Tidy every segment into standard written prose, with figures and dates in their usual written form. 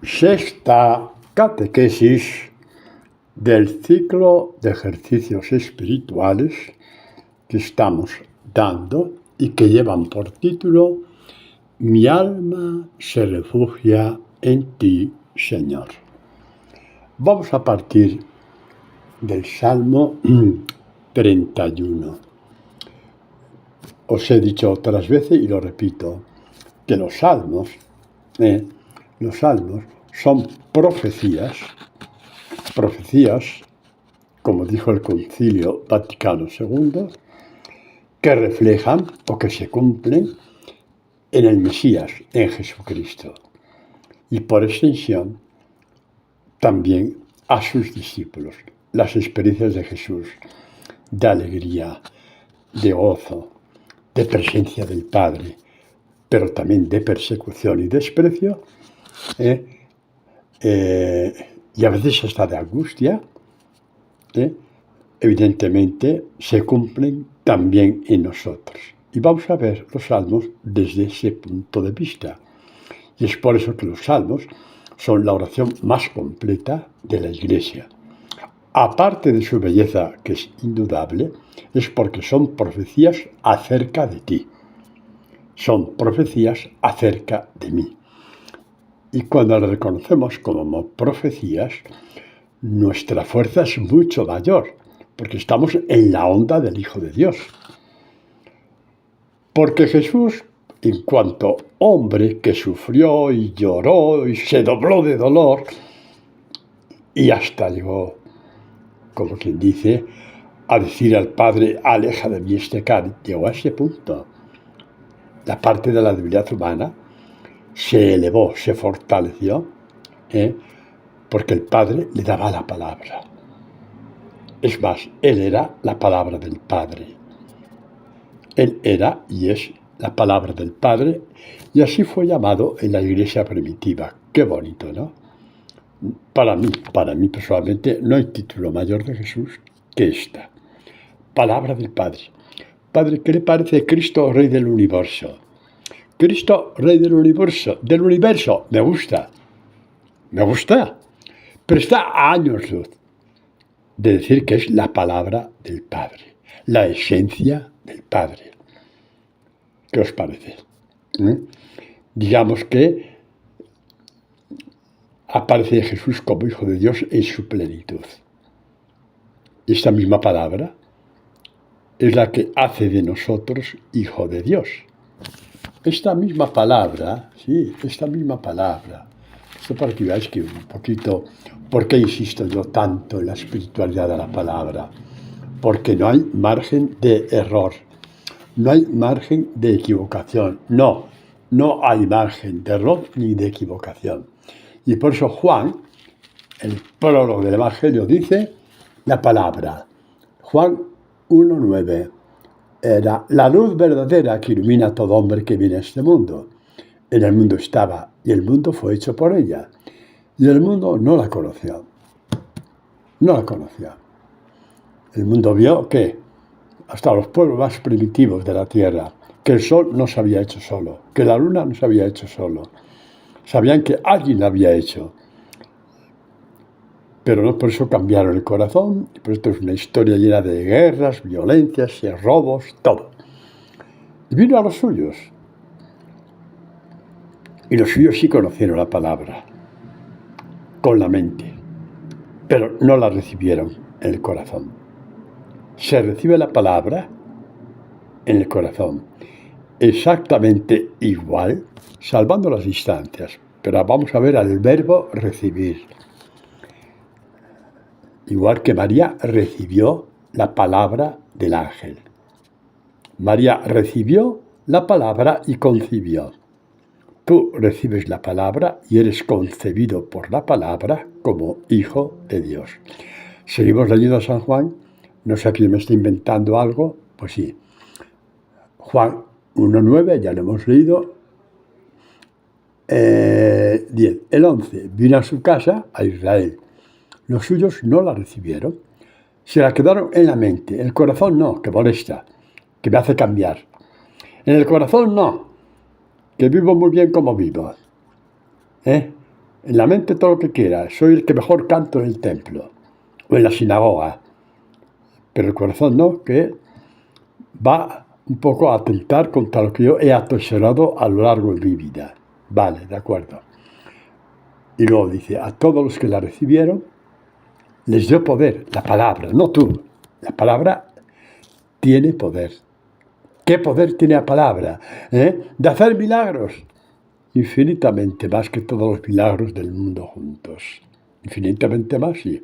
Sexta catequesis del ciclo de ejercicios espirituales que estamos dando y que llevan por título Mi alma se refugia en ti, Señor. Vamos a partir del Salmo 31. Os he dicho otras veces y lo repito, que los salmos son profecías, como dijo el Concilio Vaticano II, que reflejan o que se cumplen en el Mesías, en Jesucristo, y por extensión también a sus discípulos. Las experiencias de Jesús, de alegría, de gozo, de presencia del Padre, pero también de persecución y desprecio, y a veces hasta de angustia, evidentemente se cumplen también en nosotros. Y vamos a ver los salmos desde ese punto de vista. Y es por eso que los salmos son la oración más completa de la Iglesia. Aparte de su belleza, que es indudable, es porque son profecías acerca de ti. Son profecías acerca de mí. Y cuando las reconocemos como profecías, nuestra fuerza es mucho mayor, porque estamos en la onda del Hijo de Dios. Porque Jesús, en cuanto hombre que sufrió y lloró y se dobló de dolor, y hasta llegó, como quien dice, a decir al Padre, aleja de mí este cáliz, llegó a ese punto. La parte de la debilidad humana se elevó, se fortaleció, porque el Padre le daba la palabra. Es más, Él era la palabra del Padre. Él era y es la palabra del Padre, y así fue llamado en la iglesia primitiva. Qué bonito, ¿no? Para mí personalmente, no hay título mayor de Jesús que esta. Palabra del Padre. Padre, ¿qué le parece Cristo, Rey del Universo? Cristo, Rey del universo, me gusta, pero está a años luz de decir que es la palabra del Padre, la esencia del Padre. ¿Qué os parece? Digamos que aparece Jesús como Hijo de Dios en su plenitud. Esta misma palabra es la que hace de nosotros Hijo de Dios. Esta misma palabra, esto para que veáis que un poquito, ¿por qué insisto yo tanto en la espiritualidad de la palabra? Porque no hay margen de error, no hay margen de equivocación, no hay margen de error ni de equivocación. Y por eso Juan, el prólogo del Evangelio, dice la palabra, Juan 1:9. Era la luz verdadera que ilumina a todo hombre que viene a este mundo. En el mundo estaba, y el mundo fue hecho por ella. Y el mundo no la conoció. El mundo vio que, hasta los pueblos más primitivos de la tierra, que el sol no se había hecho solo, que la luna no se había hecho solo. Sabían que alguien la había hecho. Pero no por eso cambiaron el corazón, y por esto es una historia llena de guerras, violencias, robos, todo. Y vino a los suyos. Y los suyos sí conocieron la palabra, con la mente, pero no la recibieron en el corazón. Se recibe la palabra en el corazón, exactamente igual, salvando las distancias. Pero vamos a ver al verbo recibir. Igual que María recibió la palabra del ángel. María recibió la palabra y concibió. Tú recibes la palabra y eres concebido por la palabra como hijo de Dios. Seguimos leyendo a San Juan. No sé quién me está inventando algo. Pues sí. Juan 1:9, ya lo hemos leído. 10. El 11. Vino a su casa, a Israel. Los suyos no la recibieron. Se la quedaron en la mente. El corazón no, que molesta, que me hace cambiar. En el corazón no, que vivo muy bien como vivo. En la mente todo lo que quiera. Soy el que mejor canto en el templo o en la sinagoga. Pero el corazón no, que va un poco a atentar contra lo que yo he atesorado a lo largo de mi vida. Vale, de acuerdo. Y luego dice, a todos los que la recibieron, les dio poder, la palabra, no tú. La palabra tiene poder. ¿Qué poder tiene la palabra? De hacer milagros. Infinitamente más que todos los milagros del mundo juntos. Infinitamente más, sí.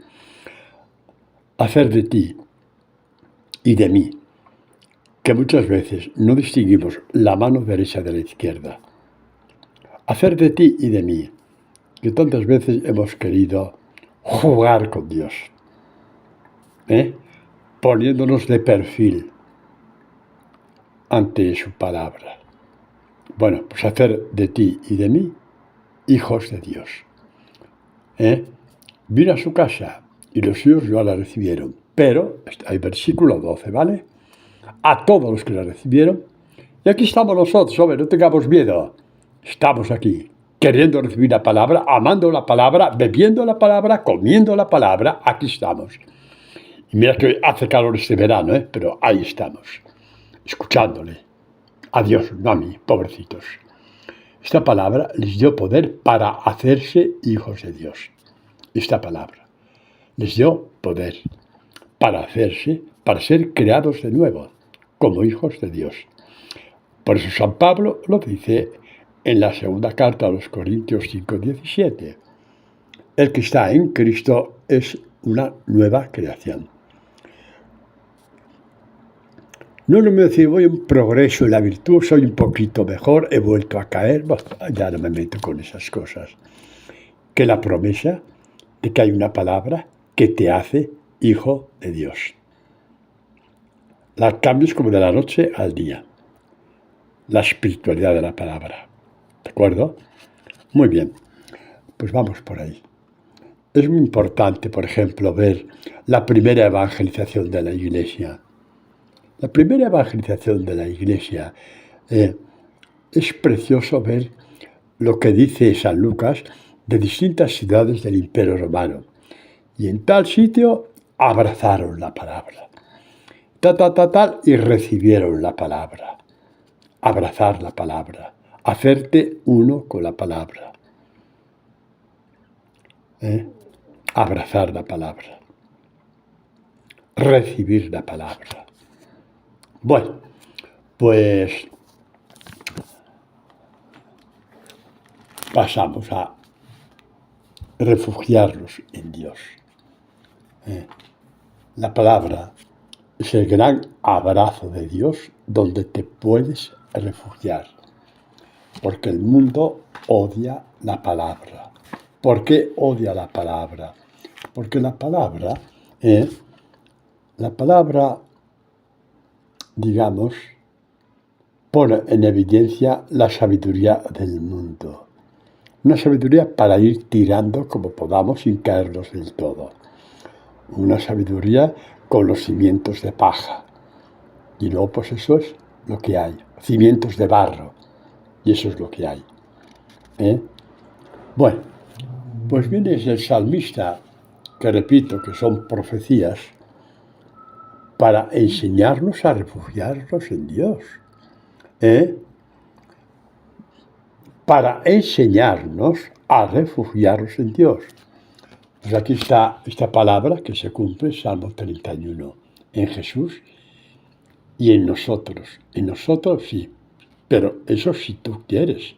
Hacer de ti y de mí, que muchas veces no distinguimos la mano derecha de la izquierda. Hacer de ti y de mí, que tantas veces hemos querido jugar con Dios, poniéndonos de perfil ante su palabra. Bueno, pues hacer de ti y de mí hijos de Dios. Vino a su casa y los suyos no la recibieron, pero, hay versículo 12, ¿vale? A todos los que la recibieron, y aquí estamos nosotros, hombre, no tengamos miedo. Estamos aquí, queriendo recibir la palabra, amando la palabra, bebiendo la palabra, comiendo la palabra, aquí estamos. Y mira que hace calor este verano, pero ahí estamos, escuchándole. A Dios, no a mí, pobrecitos. Esta palabra les dio poder para hacerse hijos de Dios. Esta palabra les dio poder para hacerse, para ser creados de nuevo, como hijos de Dios. Por eso San Pablo lo dice en la segunda carta a los Corintios 5:17. El que está en Cristo es una nueva creación. No me decir, voy en progreso en la virtud, soy un poquito mejor, he vuelto a caer, ya no me meto con esas cosas. Que la promesa de que hay una palabra que te hace hijo de Dios. La cambios como de la noche al día. La espiritualidad de la palabra. ¿De acuerdo? Muy bien, pues vamos por ahí. Es muy importante, por ejemplo, ver la primera evangelización de la Iglesia. La primera evangelización de la Iglesia, es precioso ver lo que dice San Lucas de distintas ciudades del Imperio Romano. Y en tal sitio abrazaron la palabra. Tal, y recibieron la palabra. Abrazar la palabra. Hacerte uno con la palabra. Abrazar la palabra. Recibir la palabra. Bueno, pues pasamos a refugiarnos en Dios. La palabra es el gran abrazo de Dios donde te puedes refugiar. Porque el mundo odia la palabra. ¿Por qué odia la palabra? Porque la palabra, digamos, pone en evidencia la sabiduría del mundo. Una sabiduría para ir tirando como podamos sin caernos del todo. Una sabiduría con los cimientos de paja. Y luego pues eso es lo que hay. Cimientos de barro. Y eso es lo que hay. Bueno, pues viene el salmista, que repito que son profecías, para enseñarnos a refugiarnos en Dios. Para enseñarnos a refugiarnos en Dios. Pues aquí está esta palabra que se cumple, Salmo 31, en Jesús y en nosotros. En nosotros sí, pero eso si tú quieres.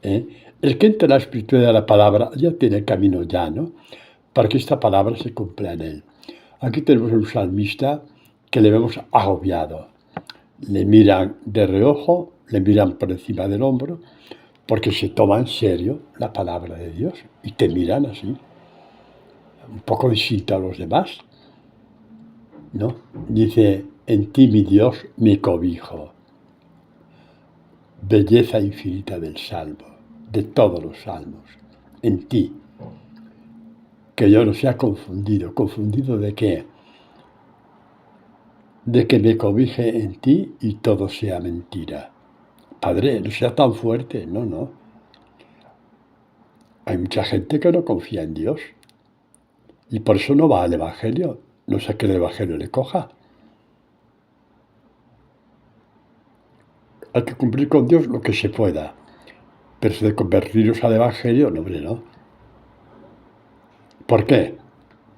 El que entra en la espiritualidad de la palabra ya tiene el camino llano para que esta palabra se cumpla en él. Aquí tenemos un salmista que le vemos agobiado. Le miran de reojo, le miran por encima del hombro, porque se toma en serio la palabra de Dios y te miran así, un poco distinto a los demás, ¿no? Dice, en ti mi Dios me cobijo. Belleza infinita del salmo, de todos los salmos, en ti. Que yo no sea confundido. ¿Confundido de qué? De que me cobije en ti y todo sea mentira. Padre, no sea tan fuerte, no. Hay mucha gente que no confía en Dios y por eso no va al Evangelio. No sé qué el Evangelio le coja. Hay que cumplir con Dios lo que se pueda. Pero eso de convertiros al Evangelio, no, hombre, no. ¿Por qué?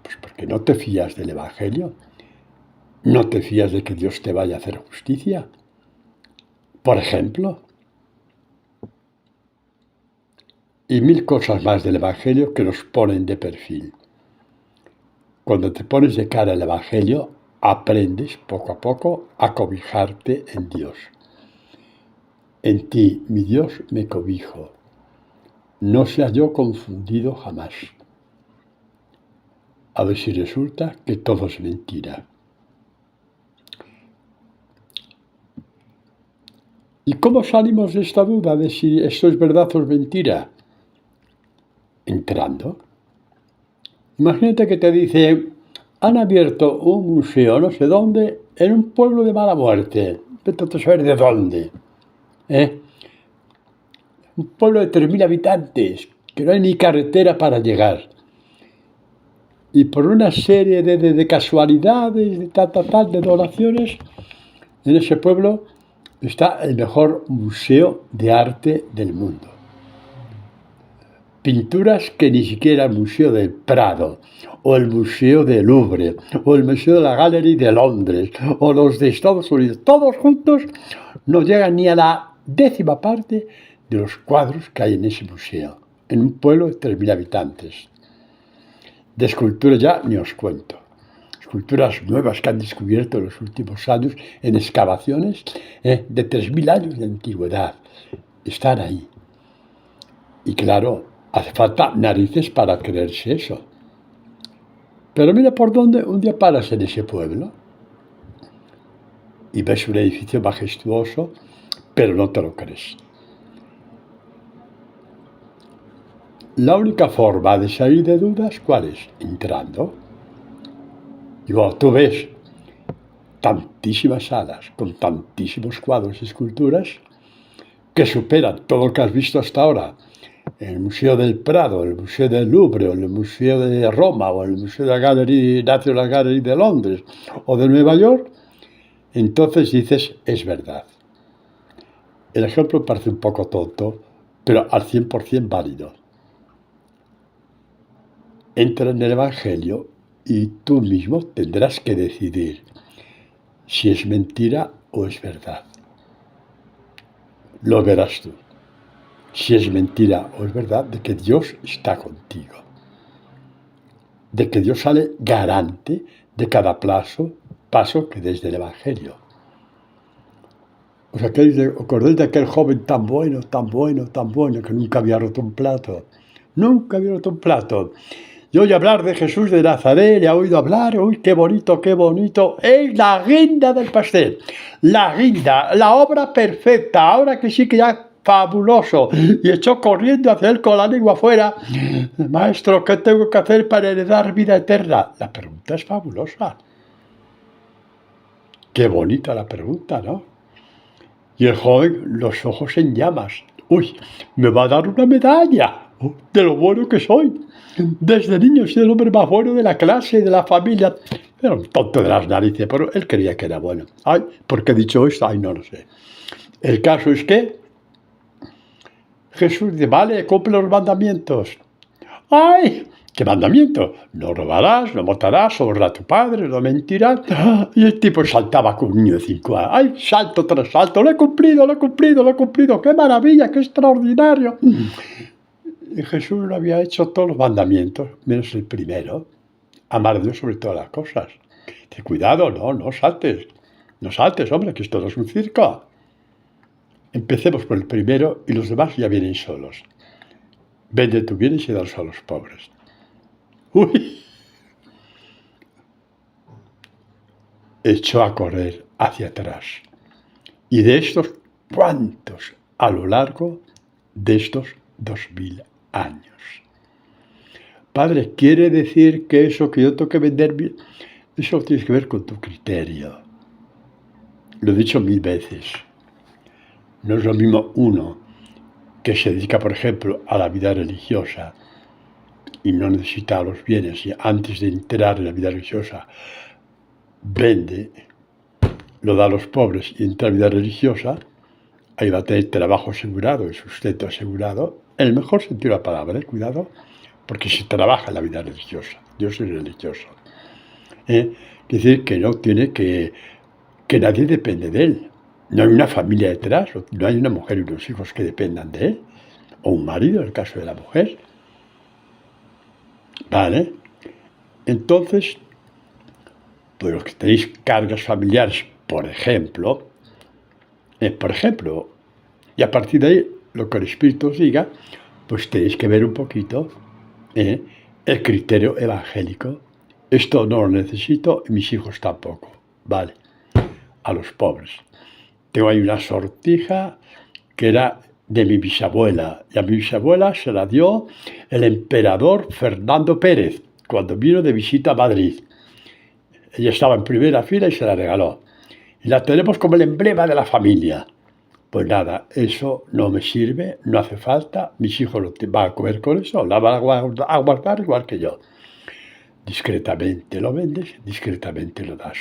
Pues porque no te fías del Evangelio. No te fías de que Dios te vaya a hacer justicia. Por ejemplo. Y mil cosas más del Evangelio que nos ponen de perfil. Cuando te pones de cara al Evangelio, aprendes poco a poco a cobijarte en Dios. En ti, mi Dios, me cobijo. No sea yo confundido jamás. A ver si resulta que todo es mentira. ¿Y cómo salimos de esta duda de si esto es verdad o es mentira? Entrando. Imagínate que te dice, han abierto un museo no sé dónde en un pueblo de mala muerte. Vete a saber de dónde. Un pueblo de 3.000 habitantes, que no hay ni carretera para llegar. Y por una serie de casualidades, de tal, de donaciones, en ese pueblo está el mejor museo de arte del mundo. Pinturas que ni siquiera el Museo del Prado, o el Museo del Louvre, o el Museo de la Gallery de Londres, o los de Estados Unidos, todos juntos no llegan ni a la 10ª parte de los cuadros que hay en ese museo, en un pueblo de 3.000 habitantes. De esculturas ya ni os cuento. Esculturas nuevas que han descubierto en los últimos años en excavaciones de 3.000 años de antigüedad. Están ahí. Y claro, hace falta narices para creerse eso. Pero mira por dónde un día paras en ese pueblo y ves un edificio majestuoso, pero no te lo crees. La única forma de salir de dudas, ¿cuál es? Entrando. Y cuando tú ves tantísimas salas con tantísimos cuadros y esculturas que superan todo lo que has visto hasta ahora, el Museo del Prado, el Museo del Louvre, o el Museo de Roma, o el Museo de la National Gallery de Londres, o de Nueva York, entonces dices, es verdad. El ejemplo parece un poco tonto, pero al 100% válido. Entra en el Evangelio y tú mismo tendrás que decidir si es mentira o es verdad. Lo verás tú. Si es mentira o es verdad de que Dios está contigo. De que Dios sale garante de cada paso que des del Evangelio. ¿Os acordáis de aquel joven tan bueno, que nunca había roto un plato? Nunca había roto un plato. Y oye hablar de Jesús de Nazaret, le ha oído hablar, uy, qué bonito, qué bonito. Es la guinda del pastel. La guinda, la obra perfecta. Ahora que sí que ya fabuloso. Y echó corriendo hacia él con la lengua afuera. Maestro, ¿qué tengo que hacer para heredar vida eterna? La pregunta es fabulosa. Qué bonita la pregunta, ¿no? Y el joven, los ojos en llamas. Uy, me va a dar una medalla de lo bueno que soy. Desde niño soy el hombre más bueno de la clase, de la familia. Era un tonto de las narices, pero él creía que era bueno. Ay, ¿por qué he dicho esto? Ay, no lo sé. El caso es que Jesús dice, vale, cumple los mandamientos. ¡Ay! ¿Qué mandamiento? No robarás, no matarás, honra a tu padre, no mentirás. Y el tipo saltaba con un niño de 5 años. ¡Ay, salto tras salto! ¡Lo he cumplido, lo he cumplido, lo he cumplido! ¡Qué maravilla, qué extraordinario! Y Jesús lo había hecho todos los mandamientos, menos el primero. Amar a Dios sobre todas las cosas. Dice, cuidado, no saltes. No saltes, hombre, que esto no es un circo. Empecemos por el primero y los demás ya vienen solos. Vende tu bienes y dalos a los pobres. ¡Uy! Echó a correr hacia atrás. Y de estos, ¿cuántos a lo largo de estos 2000 años? Padre, ¿quiere decir que eso que yo tengo que vender bien? Eso tienes que ver con tu criterio. Lo he dicho 1000 veces. No es lo mismo uno que se dedica, por ejemplo, a la vida religiosa y no necesita los bienes, y antes de entrar en la vida religiosa vende, lo da a los pobres y entra en la vida religiosa, ahí va a tener trabajo asegurado y sustento asegurado, en el mejor sentido de la palabra, cuidado, porque se trabaja en la vida religiosa. Yo soy religioso. Es decir, que no tiene que nadie depende de él. No hay una familia detrás, no hay una mujer y unos hijos que dependan de él, o un marido en el caso de la mujer. ¿Vale? Entonces, pues los que tenéis cargas familiares, por ejemplo, y a partir de ahí, lo que el Espíritu os diga, pues tenéis que ver un poquito el criterio evangélico. Esto no lo necesito y mis hijos tampoco. Vale, a los pobres. Tengo ahí una sortija que era de mi bisabuela, y a mi bisabuela se la dio el emperador Fernando Pérez cuando vino de visita a Madrid. Ella estaba en primera fila y se la regaló. Y la tenemos como el emblema de la familia. Pues nada, eso no me sirve, no hace falta, mis hijos van a comer con eso, la van a guardar igual que yo. Discretamente lo vendes, discretamente lo das.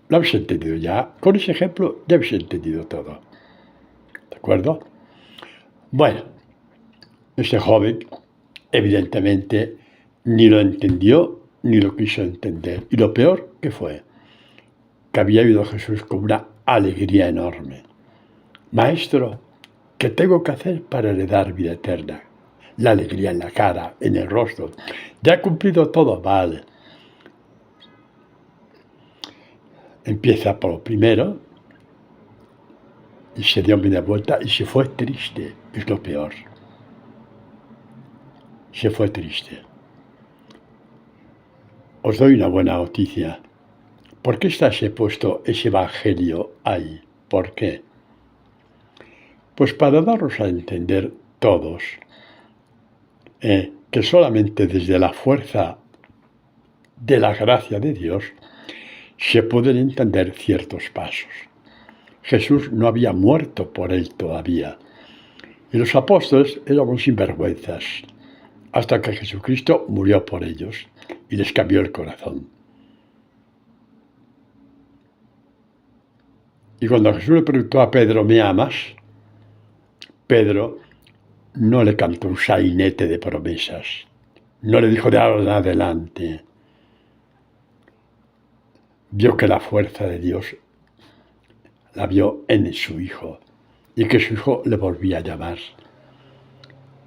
Lo habéis entendido ya. Con ese ejemplo ya habéis entendido todo. ¿De acuerdo? Bueno, ese joven evidentemente ni lo entendió ni lo quiso entender. Y lo peor que fue, que había oído a Jesús con una alegría enorme. Maestro, ¿qué tengo que hacer para heredar vida eterna? La alegría en la cara, en el rostro. Ya he cumplido todo, vale. Empieza por lo primero y se dio media vuelta y se fue triste. Es lo peor. Se fue triste. Os doy una buena noticia. ¿Por qué está puesto ese evangelio ahí? ¿Por qué? Pues para daros a entender todos que solamente desde la fuerza de la gracia de Dios se pueden entender ciertos pasos. Jesús no había muerto por él todavía, y los apóstoles eran sinvergüenzas, hasta que Jesucristo murió por ellos y les cambió el corazón. Y cuando Jesús le preguntó a Pedro, ¿me amas? Pedro no le cantó un sainete de promesas, no le dijo de ahora en adelante. Vio que la fuerza de Dios la vio en su Hijo y que su Hijo le volvía a llamar.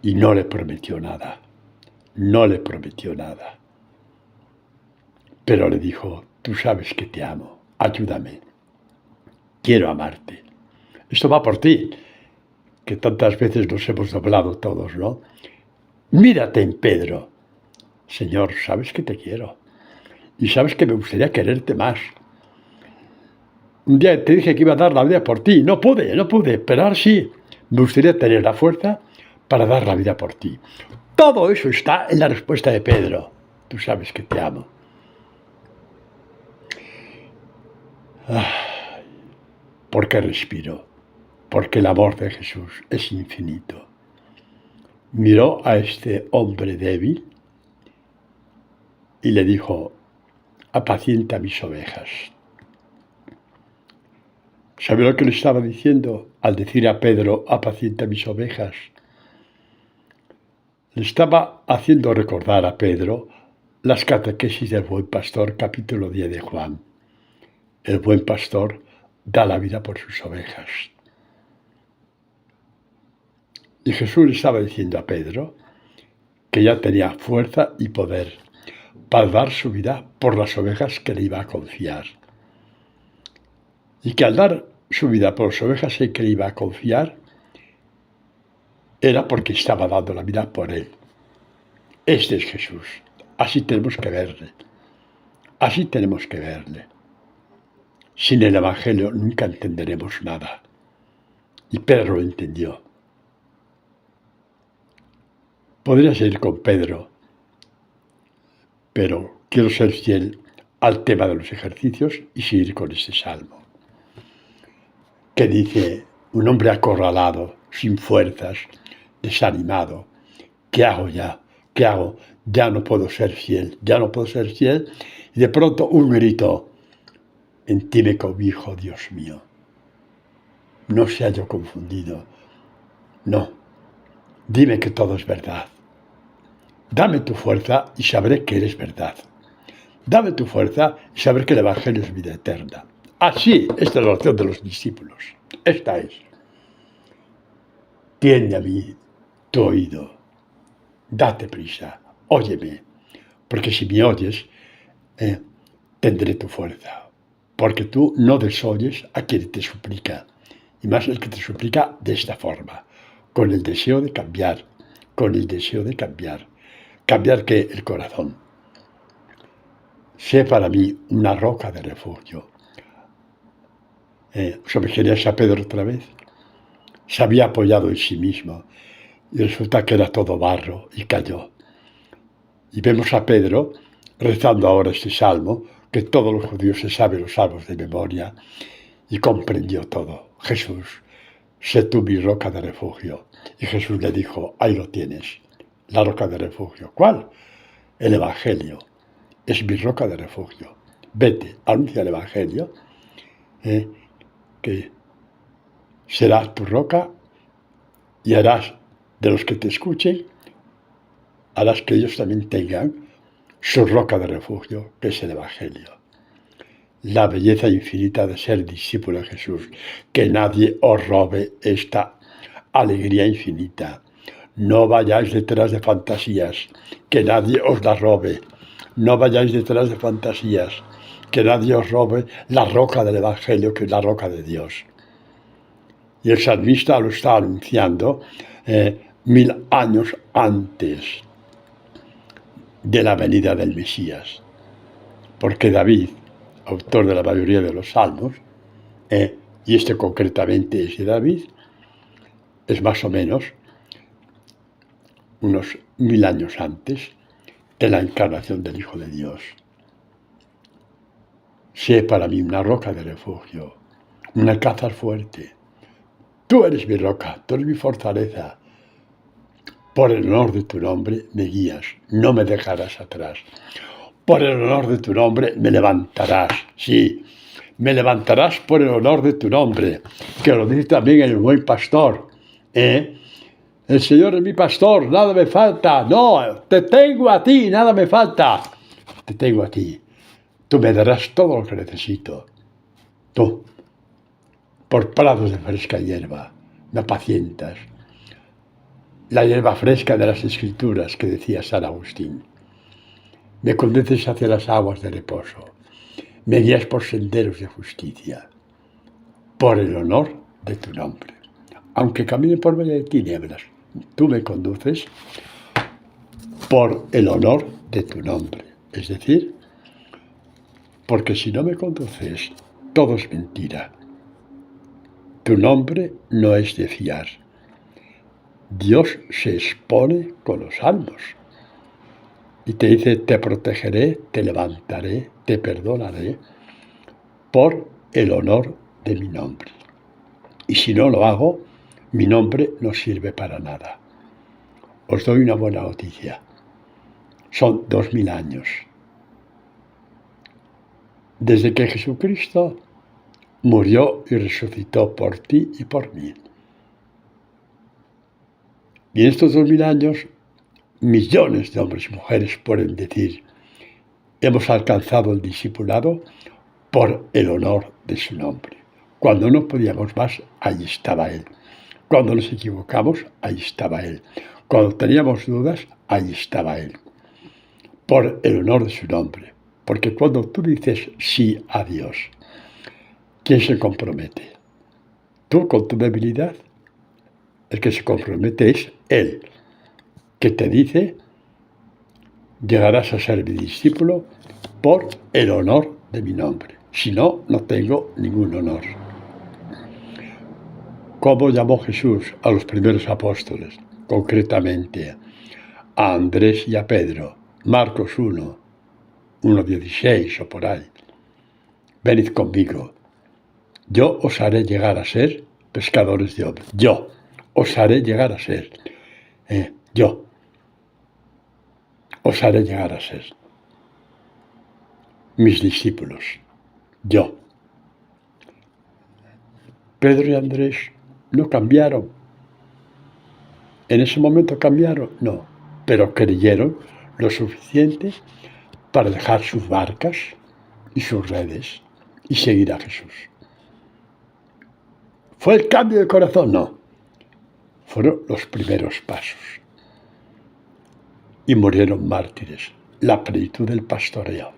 Y no le prometió nada, no le prometió nada. Pero le dijo, tú sabes que te amo, ayúdame, quiero amarte. Esto va por ti, que tantas veces nos hemos doblado todos, ¿no? Mírate en Pedro. Señor, sabes que te quiero y sabes que me gustaría quererte más. Un día te dije que iba a dar la vida por ti, no pude, pero ahora sí, me gustaría tener la fuerza para dar la vida por ti. Todo eso está en la respuesta de Pedro. Tú sabes que te amo. ¿Por qué respiro? Porque el amor de Jesús es infinito. Miró a este hombre débil y le dijo, apacienta mis ovejas. ¿Sabe lo que le estaba diciendo al decir a Pedro, apacienta mis ovejas? Le estaba haciendo recordar a Pedro las catequesis del buen pastor, capítulo 10 de Juan. El buen pastor da la vida por sus ovejas. Y Jesús le estaba diciendo a Pedro que ya tenía fuerza y poder para dar su vida por las ovejas que le iba a confiar. Y que al dar su vida por las ovejas que le iba a confiar, era porque estaba dando la vida por él. Este es Jesús. Así tenemos que verle. Así tenemos que verle. Sin el Evangelio nunca entenderemos nada. Y Pedro lo entendió. Podría seguir con Pedro, pero quiero ser fiel al tema de los ejercicios y seguir con este salmo, que dice, un hombre acorralado, sin fuerzas, desanimado. ¿Qué hago ya? ¿Qué hago? Ya no puedo ser fiel, ya no puedo ser fiel. Y de pronto un grito: en ti me cobijo, Dios mío. No sea yo confundido. No, dime que todo es verdad. Dame tu fuerza y sabré que eres verdad. Dame tu fuerza y saber que el Evangelio es vida eterna. Así es la oración de los discípulos. Esta es: tiende a mí tu oído, date prisa, óyeme, porque si me oyes, tendré tu fuerza. Porque tú no desoyes a quien te suplica, y más el que te suplica de esta forma, con el deseo de cambiar, con el deseo de cambiar. ¿Cambiar qué? El corazón. Sé para mí una roca de refugio. ¿Querías a Pedro otra vez? Se había apoyado en sí mismo y resulta que era todo barro y cayó. Y vemos a Pedro rezando ahora este salmo, que todos los judíos se saben los salmos de memoria, y comprendió todo. Jesús, sé tú mi roca de refugio. Y Jesús le dijo: ahí lo tienes, la roca de refugio. ¿Cuál? El Evangelio. Es mi roca de refugio. Vete, anuncia el Evangelio, que será tu roca, y harás de los que te escuchen, harás que ellos también tengan su roca de refugio, que es el Evangelio. La belleza infinita de ser discípulo de Jesús. Que nadie os robe esta alegría infinita. No vayáis detrás de fantasías, que nadie os la robe. No vayáis detrás de fantasías, que nadie os robe la roca del Evangelio, que es la roca de Dios. Y el salmista lo está anunciando 1000 años antes de la venida del Mesías. Porque David, autor de la mayoría de los salmos, y este concretamente es de David, es más o menos unos 1000 años antes de la encarnación del Hijo de Dios. Sé para mí una roca de refugio, un alcázar fuerte. Tú eres mi roca, tú eres mi fortaleza. Por el honor de tu nombre me guías, no me dejarás atrás. Por el honor de tu nombre me levantarás, sí, me levantarás por el honor de tu nombre, que lo dice también el buen pastor. El Señor es mi pastor, nada me falta. No, te tengo a ti, nada me falta. Te tengo a ti. Tú me darás todo lo que necesito. Tú, por prados de fresca hierba, me apacientas. La hierba fresca de las Escrituras que decía San Agustín. Me conduces hacia las aguas de reposo. Me guías por senderos de justicia. Por el honor de tu nombre. Aunque camine por medio de tinieblas, tú me conduces por el honor de tu nombre. Es decir, porque si no me conduces, todo es mentira. Tu nombre no es de fiar. Dios se expone con los salmos y te dice: te protegeré, te levantaré, te perdonaré por el honor de mi nombre. Y si no lo hago, mi nombre no sirve para nada. Os doy una buena noticia. Son 2000 años desde que Jesucristo murió y resucitó por ti y por mí. Y en estos 2000 años, millones de hombres y mujeres pueden decir: hemos alcanzado el discipulado por el honor de su nombre. Cuando no podíamos más, ahí estaba Él. Cuando nos equivocamos, ahí estaba Él. Cuando teníamos dudas, ahí estaba Él. Por el honor de su nombre. Porque cuando tú dices sí a Dios, ¿quién se compromete? ¿Tú con tu debilidad? El que se compromete es Él, que te dice: llegarás a ser mi discípulo por el honor de mi nombre. Si no, no tengo ningún honor. ¿Cómo llamó Jesús a los primeros apóstoles? Concretamente a Andrés y a Pedro. Marcos 1:16 o por ahí. Venid conmigo. Yo os haré llegar a ser pescadores de hombres. Yo os haré llegar a ser. Yo os haré llegar a ser mis discípulos. Yo. Pedro y Andrés no cambiaron. ¿En ese momento cambiaron? No. Pero creyeron lo suficiente para dejar sus barcas y sus redes y seguir a Jesús. ¿Fue el cambio de corazón? No. Fueron los primeros pasos. Y murieron mártires. La plenitud del pastoreo.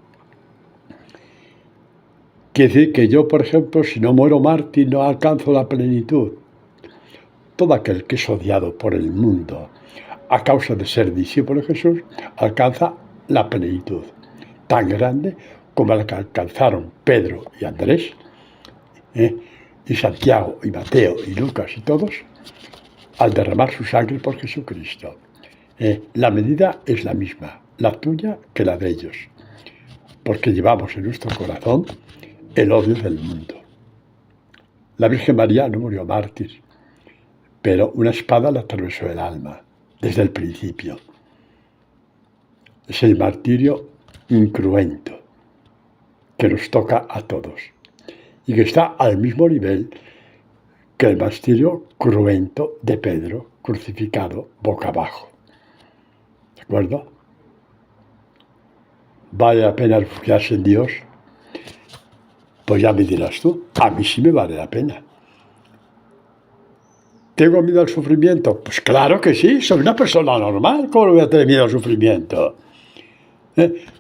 Quiere decir que yo, por ejemplo, si no muero mártir, no alcanzo la plenitud. Todo aquel que es odiado por el mundo a causa de ser discípulo de Jesús, alcanza la plenitud tan grande como la que alcanzaron Pedro y Andrés, y Santiago y Mateo y Lucas y todos, al derramar su sangre por Jesucristo. La medida es la misma, la tuya que la de ellos, porque llevamos en nuestro corazón el odio del mundo. La Virgen María no murió mártir, pero una espada le atravesó el alma desde el principio. Es el martirio incruento que nos toca a todos y que está al mismo nivel que el martirio cruento de Pedro, crucificado boca abajo. ¿De acuerdo? ¿Vale la pena refugiarse en Dios? Pues ya me dirás tú, a mí sí me vale la pena. ¿Tengo miedo al sufrimiento? Pues claro que sí, soy una persona normal, ¿cómo no voy a tener miedo al sufrimiento?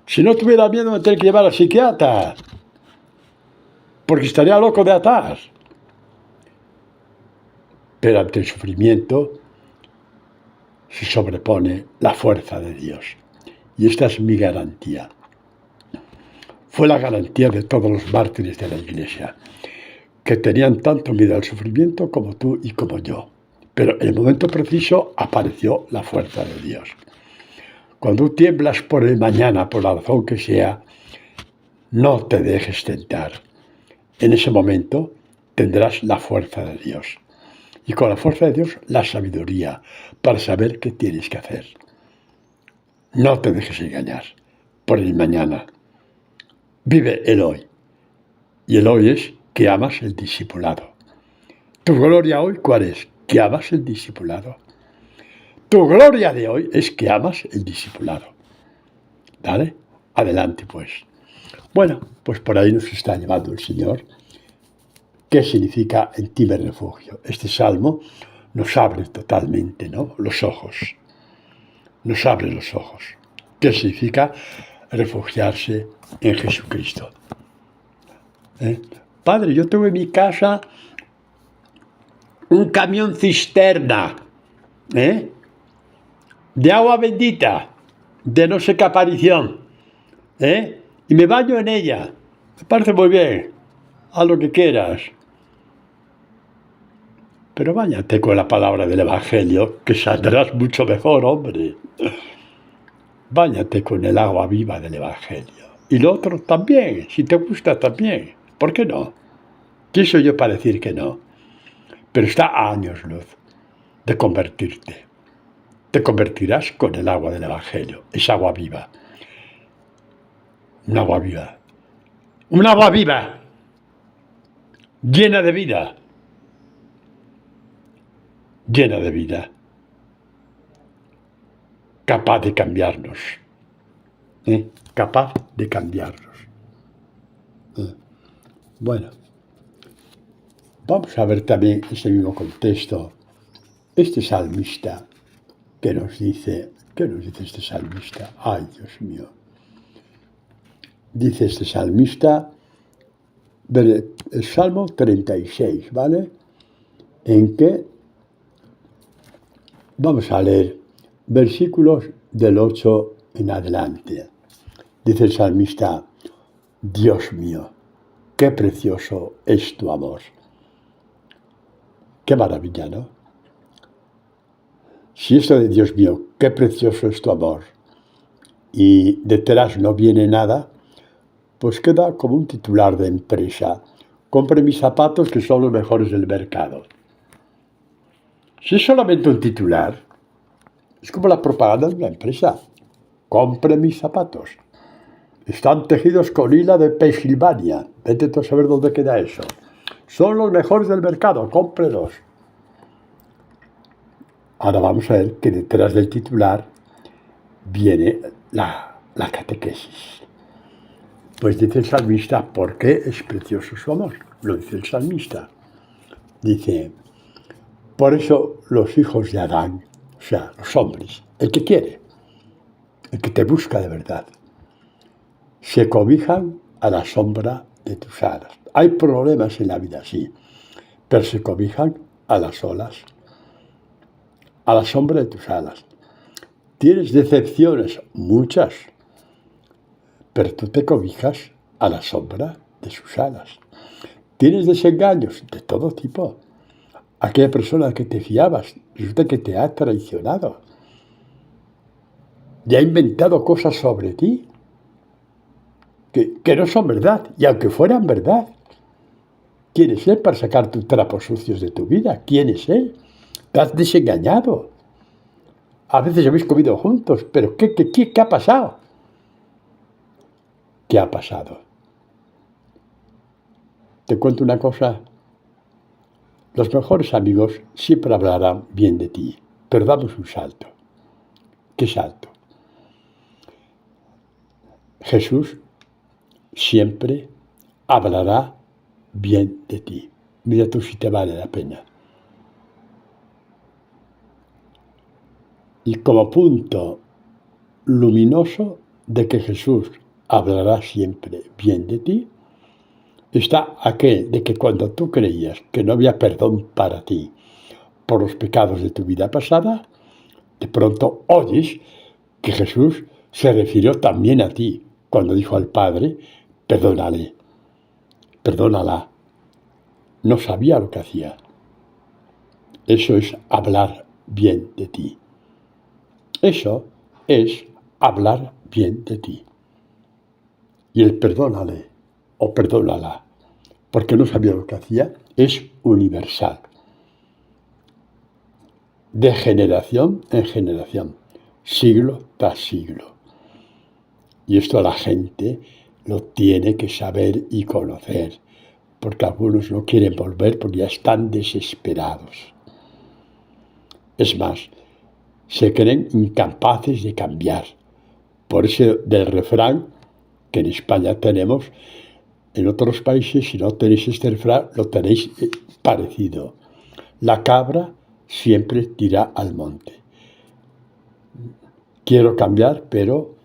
Si no tuviera miedo me tendría que llevar al psiquiatra, porque estaría loco de atar. Pero ante el sufrimiento se sobrepone la fuerza de Dios. Y esta es mi garantía. Fue la garantía de todos los mártires de la Iglesia, que tenían tanto miedo al sufrimiento como tú y como yo. Pero en el momento preciso apareció la fuerza de Dios. Cuando tiemblas por el mañana, por la razón que sea, no te dejes tentar. En ese momento tendrás la fuerza de Dios. Y con la fuerza de Dios, la sabiduría para saber qué tienes que hacer. No te dejes engañar por el mañana. Vive el hoy. Y el hoy es que amas el discipulado. ¿Tu gloria hoy cuál es? Que amas el discipulado. Tu gloria de hoy es que amas el discipulado. ¿Vale? Adelante, pues. Bueno, pues por ahí nos está llevando el Señor. ¿Qué significa en ti me refugio? Este salmo nos abre totalmente, ¿no? Los ojos. Nos abre los ojos. ¿Qué significa refugiarse en Jesucristo? Padre, yo tengo en mi casa un camión cisterna, de agua bendita, de no sé qué aparición, y me baño en ella. Me parece muy bien, haz lo que quieras. Pero báñate con la palabra del Evangelio, que saldrás mucho mejor, hombre. Báñate con el agua viva del Evangelio. Y lo otro también, si te gusta también. ¿Por qué no? ¿Quién soy yo para decir que no? Pero está a años luz de convertirte. Te convertirás con el agua del Evangelio. Es agua viva. Un agua viva. Un agua viva. Llena de vida. Llena de vida. Capaz de cambiarnos. Capaz de cambiarnos. Bueno. Vamos a ver también ese mismo contexto. Este salmista que nos dice, ¿qué nos dice este salmista? Ay, Dios mío. Dice este salmista, el Salmo 36, ¿vale? En que vamos a leer versículos del 8 en adelante. Dice el salmista, Dios mío, qué precioso es tu amor. Qué maravilla, ¿no? Si esto de Dios mío, qué precioso es tu amor, y detrás no viene nada, pues queda como un titular de empresa. Compre mis zapatos que son los mejores del mercado. Si es solamente un titular, Es como la propaganda de una empresa. Compre mis zapatos. Están tejidos con hila de Pensilvania. Vete tú a saber dónde queda eso. Son los mejores del mercado, cómprelos. Ahora vamos a ver que detrás del titular viene la catequesis. Pues dice el salmista, ¿por qué es precioso su amor? Lo dice el salmista. Dice, por eso los hijos de Adán, o sea, los hombres, el que quiere, el que te busca de verdad, se cobijan a la sombra de tus alas. Hay problemas en la vida, sí, pero se cobijan a las olas, a la sombra de tus alas. Tienes decepciones, muchas, pero tú te cobijas a la sombra de sus alas. Tienes desengaños de todo tipo. Aquella persona que te fiabas, resulta que te ha traicionado. Y ha inventado cosas sobre ti que no son verdad. Y aunque fueran verdad, ¿quién es él para sacar tus trapos sucios de tu vida? ¿Quién es él? Te has desengañado. A veces habéis comido juntos, pero ¿qué ha pasado? ¿Qué ha pasado? Te cuento una cosa. Los mejores amigos siempre hablarán bien de ti, pero damos un salto. ¿Qué salto? Jesús siempre hablará bien de ti. Mira tú si te vale la pena. Y como punto luminoso de que Jesús hablará siempre bien de ti, está aquel de que cuando tú creías que no había perdón para ti por los pecados de tu vida pasada, de pronto oyes que Jesús se refirió también a ti cuando dijo al Padre, perdónale, perdónala, no sabía lo que hacía. Eso es hablar bien de ti. Eso es hablar bien de ti. Y el perdónale o perdónala, porque no sabía lo que hacía, es universal. De generación en generación, siglo tras siglo. Y esto la gente lo tiene que saber y conocer, porque algunos no quieren volver porque ya están desesperados. Es más, se creen incapaces de cambiar. Por eso del refrán que en España tenemos, en otros países, si no tenéis este refrán, lo tenéis parecido. La cabra siempre tira al monte. Quiero cambiar, pero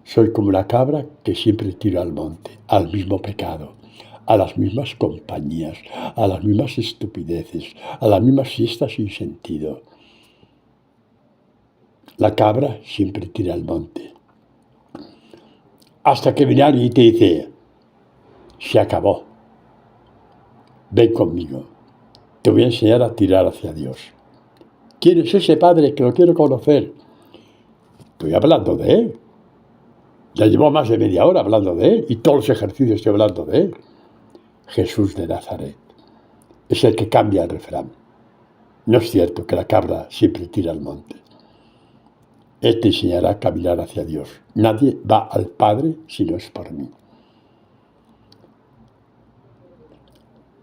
soy como una cabra que siempre tira al monte, al mismo pecado, a las mismas compañías, a las mismas estupideces, a las mismas fiestas sin sentido. La cabra siempre tira al monte. Hasta que viene alguien y te dice, se acabó, ven conmigo, te voy a enseñar a tirar hacia Dios. ¿Quién es ese padre que lo quiero conocer? Estoy hablando de él. Ya llevo más de media hora hablando de él y todos los ejercicios estoy hablando de él. Jesús de Nazaret es el que cambia el refrán. No es cierto que la cabra siempre tira al monte. Él te enseñará a caminar hacia Dios. Nadie va al Padre si no es por mí.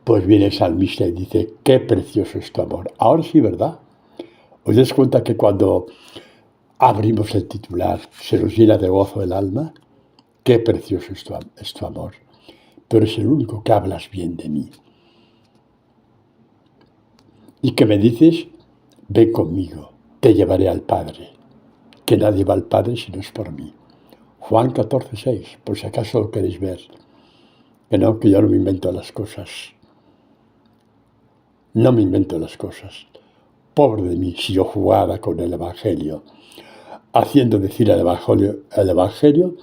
Pues viene el salmista y dice, qué precioso es tu amor. Ahora sí, ¿verdad? ¿Os dais cuenta que cuando abrimos el titular se nos llena de gozo el alma? Qué precioso es tu amor. Pero es el único que hablas bien de mí. Y que me dices, ven conmigo, te llevaré al Padre. Que nadie va al Padre si no es por mí. Juan 14:6, por si acaso lo queréis ver. Que no, que yo no me invento las cosas. No me invento las cosas. Pobre de mí si yo jugara con el Evangelio, haciendo decir al Evangelio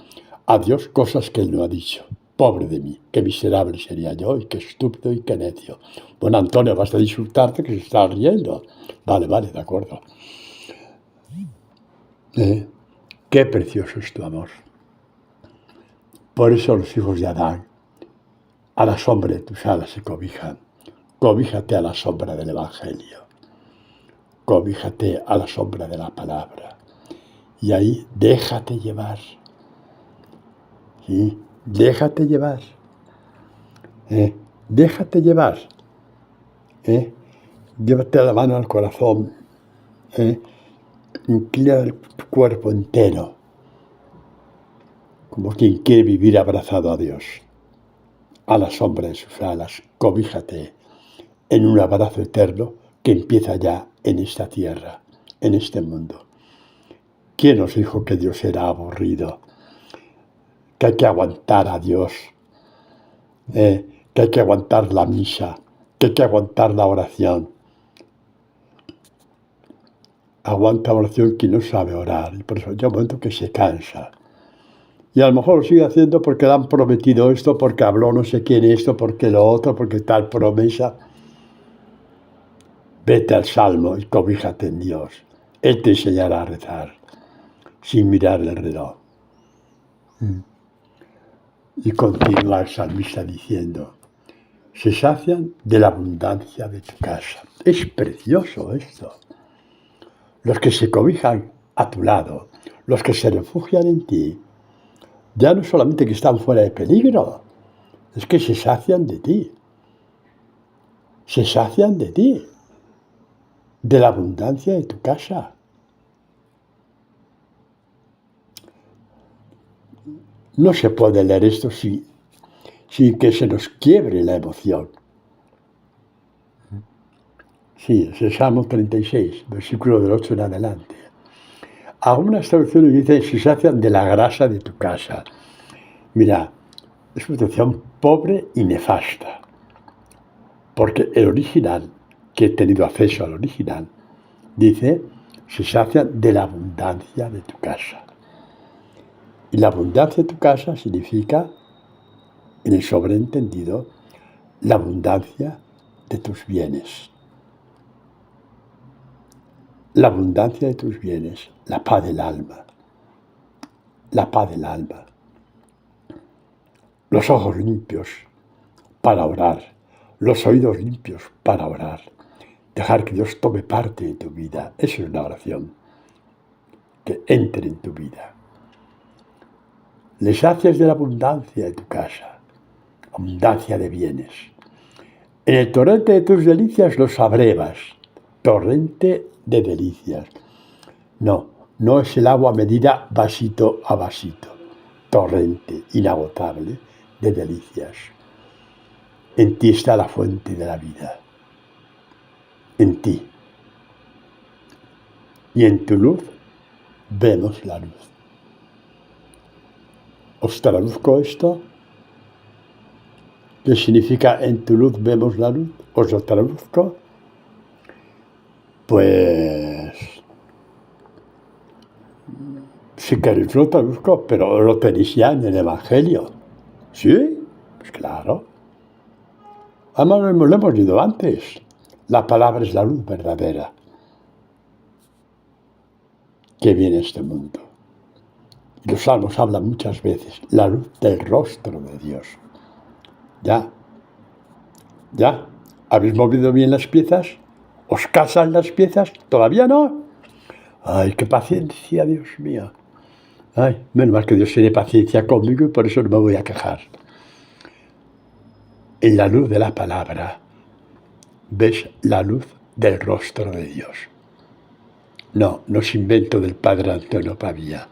a Dios cosas que Él no ha dicho. Pobre de mí, qué miserable sería yo, y qué estúpido y qué necio. Bueno, Antonio, basta de insultarte que se está riendo. Vale, de acuerdo. Qué precioso es tu amor. Por eso los hijos de Adán, a la sombra de tus alas se cobijan. Cobíjate a la sombra del Evangelio. cobíjate a la sombra de la palabra. Y ahí déjate llevar. ¿Sí? Déjate llevar. Déjate llevar. Llévate la mano al corazón. Inclina tu cuerpo entero, como quien quiere vivir abrazado a Dios. A la sombra de sus alas, cobíjate en un abrazo eterno que empieza ya en esta tierra, en este mundo. ¿Quién nos dijo que Dios era aburrido? Que hay que aguantar a Dios, que hay que aguantar la misa, que hay que aguantar la oración. Aguanta oración quien no sabe orar, y por eso llega un momento que se cansa. Y a lo mejor lo sigue haciendo porque le han prometido esto, porque habló no sé quién esto, porque lo otro, porque tal promesa. Vete al Salmo y cobíjate en Dios. Él te enseñará a rezar, sin mirar el reloj. Y continúa el salmista diciendo, se sacian de la abundancia de tu casa. Es precioso esto. Los que se cobijan a tu lado, los que se refugian en ti, ya no solamente que están fuera de peligro, es que se sacian de ti. Se sacian de ti, de la abundancia de tu casa. No se puede leer esto sin que se nos quiebre la emoción. Sí, es el Salmo 36, versículo del 8 en adelante. Algunas traducciones dicen, se sacian de la grasa de tu casa. Mira, es una traducción pobre y nefasta, porque el original, que he tenido acceso al original, dice, se sacian de la abundancia de tu casa. Y la abundancia de tu casa significa, en el sobreentendido, la abundancia de tus bienes. La abundancia de tus bienes, la paz del alma. La paz del alma. Los ojos limpios para orar. Los oídos limpios para orar. Dejar que Dios tome parte de tu vida. Eso es una oración. Que entre en tu vida. Les haces de la abundancia de tu casa. Abundancia de bienes. En el torrente de tus delicias los abrevas. Torrente de delicias. No es el agua medida vasito a vasito. Torrente inagotable de delicias. En ti está la fuente de la vida. En ti. Y en tu luz vemos la luz. ¿Os traduzco esto? ¿Qué significa en tu luz vemos la luz? ¿Os lo traduzco? Pues, si queréis lo traduzco, pero lo tenéis ya en el Evangelio. ¿Sí? Pues claro. Además lo hemos leído antes. La palabra es la luz verdadera que viene a este mundo. Y los salmos hablan muchas veces, la luz del rostro de Dios. ¿Ya? ¿Habéis movido bien las piezas? ¿Os casan las piezas? ¿Todavía no? ¡Ay, qué paciencia, Dios mío! Ay, menos mal que Dios tiene paciencia conmigo y por eso no me voy a quejar. En la luz de la palabra ves la luz del rostro de Dios. No es invento del padre Antonio Pavía.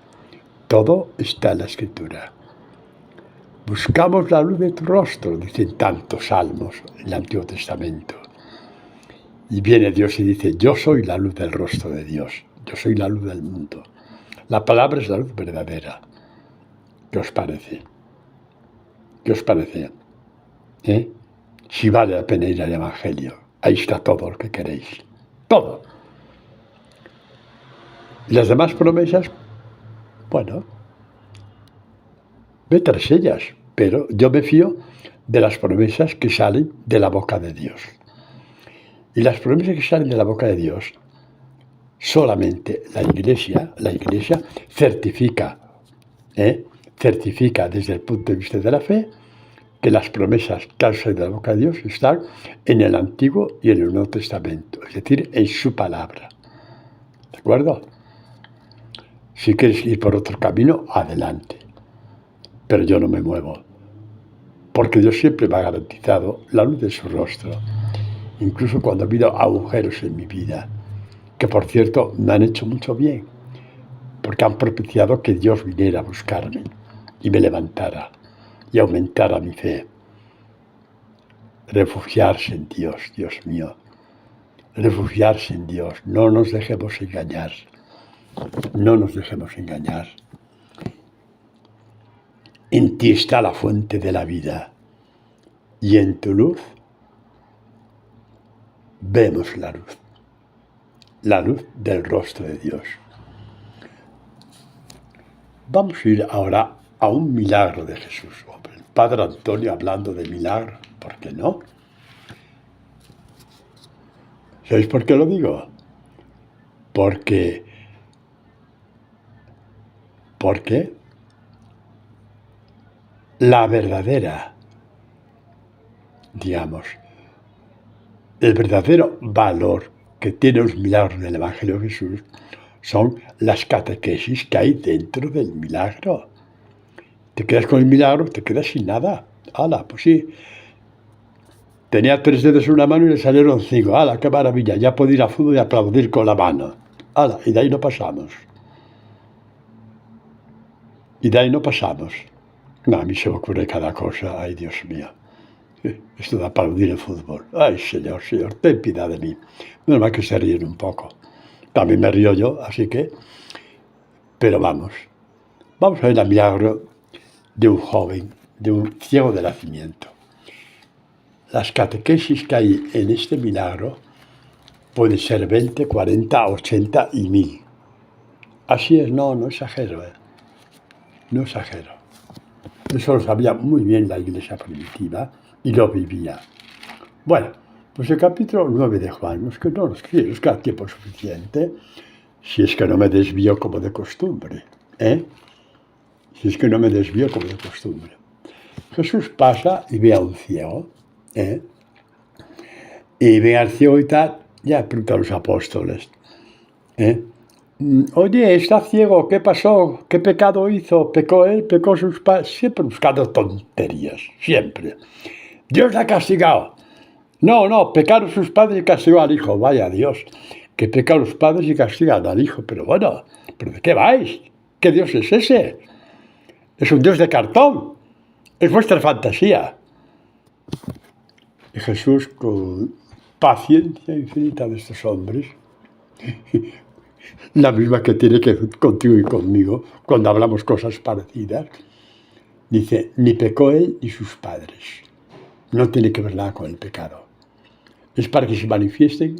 Todo está en la Escritura. Buscamos la luz de tu rostro, dicen tantos salmos en el Antiguo Testamento. Y viene Dios y dice, yo soy la luz del rostro de Dios. Yo soy la luz del mundo. La palabra es la luz verdadera. ¿Qué os parece? ¿Qué os parece? Si vale la pena ir al Evangelio. Ahí está todo lo que queréis. Todo. Y las demás promesas, bueno, ve tras ellas. Pero yo me fío de las promesas que salen de la boca de Dios. Y las promesas que salen de la boca de Dios, solamente la Iglesia certifica desde el punto de vista de la fe que las promesas que han salido de la boca de Dios están en el Antiguo y en el Nuevo Testamento, es decir, en su palabra. ¿De acuerdo? Si quieres ir por otro camino, adelante. Pero yo no me muevo, porque Dios siempre me ha garantizado la luz de su rostro, incluso cuando ha habido agujeros en mi vida, que por cierto me han hecho mucho bien, porque han propiciado que Dios viniera a buscarme y me levantara y aumentara mi fe. Refugiarse en Dios, Dios mío. Refugiarse en Dios. No nos dejemos engañar. No nos dejemos engañar. En ti está la fuente de la vida. Y en tu luz vemos la luz. La luz del rostro de Dios. Vamos a ir ahora a un milagro de Jesús. El Padre Antonio hablando de milagros. ¿Por qué no? ¿Sabéis por qué lo digo? Porque la verdadera, digamos, el verdadero valor que tiene los milagros del Evangelio de Jesús son las catequesis que hay dentro del milagro. Te quedas con el milagro, te quedas sin nada. ¡Hala! Pues sí. Tenía 3 dedos en una mano y le salieron 5. ¡Hala! ¡Qué maravilla! Ya puedo ir a fútbol y aplaudir con la mano. ¡Hala! Y de ahí no pasamos. No, a mí se me ocurre cada cosa. ¡Ay, Dios mío! Esto de aplaudir el fútbol. ¡Ay, Señor, ten piedad de mí! Menos mal que se ríen un poco. También me río yo, así que... Pero vamos a ver el milagro de un joven, de un ciego de nacimiento. Las catequesis que hay en este milagro pueden ser 20, 40, 80 y 1000. Así es, no exagero, no exagero. Eso lo sabía muy bien la Iglesia primitiva y lo vivía. Bueno, pues el capítulo 9 de Juan, es que no nos queda tiempo suficiente, si es que no me desvío como de costumbre, Si es que no me desvío como de costumbre. Jesús pasa y ve a un ciego, y ve al ciego y tal, ya pregunta a los apóstoles, Oye, está ciego, ¿qué pasó? ¿Qué pecado hizo? ¿Pecó él? ¿Pecó sus padres? Siempre buscando tonterías, siempre. Dios la ha castigado. No, pecaron sus padres y castigó al hijo. Vaya Dios, que pecan los padres y castigan al hijo. Pero bueno, ¿pero de qué vais? ¿Qué Dios es ese? Es un Dios de cartón. Es vuestra fantasía. Y Jesús, con paciencia infinita de estos hombres, la misma que tiene que contigo y conmigo, cuando hablamos cosas parecidas, dice, ni pecó él ni sus padres. No tiene que ver nada con el pecado. Es para que se manifiesten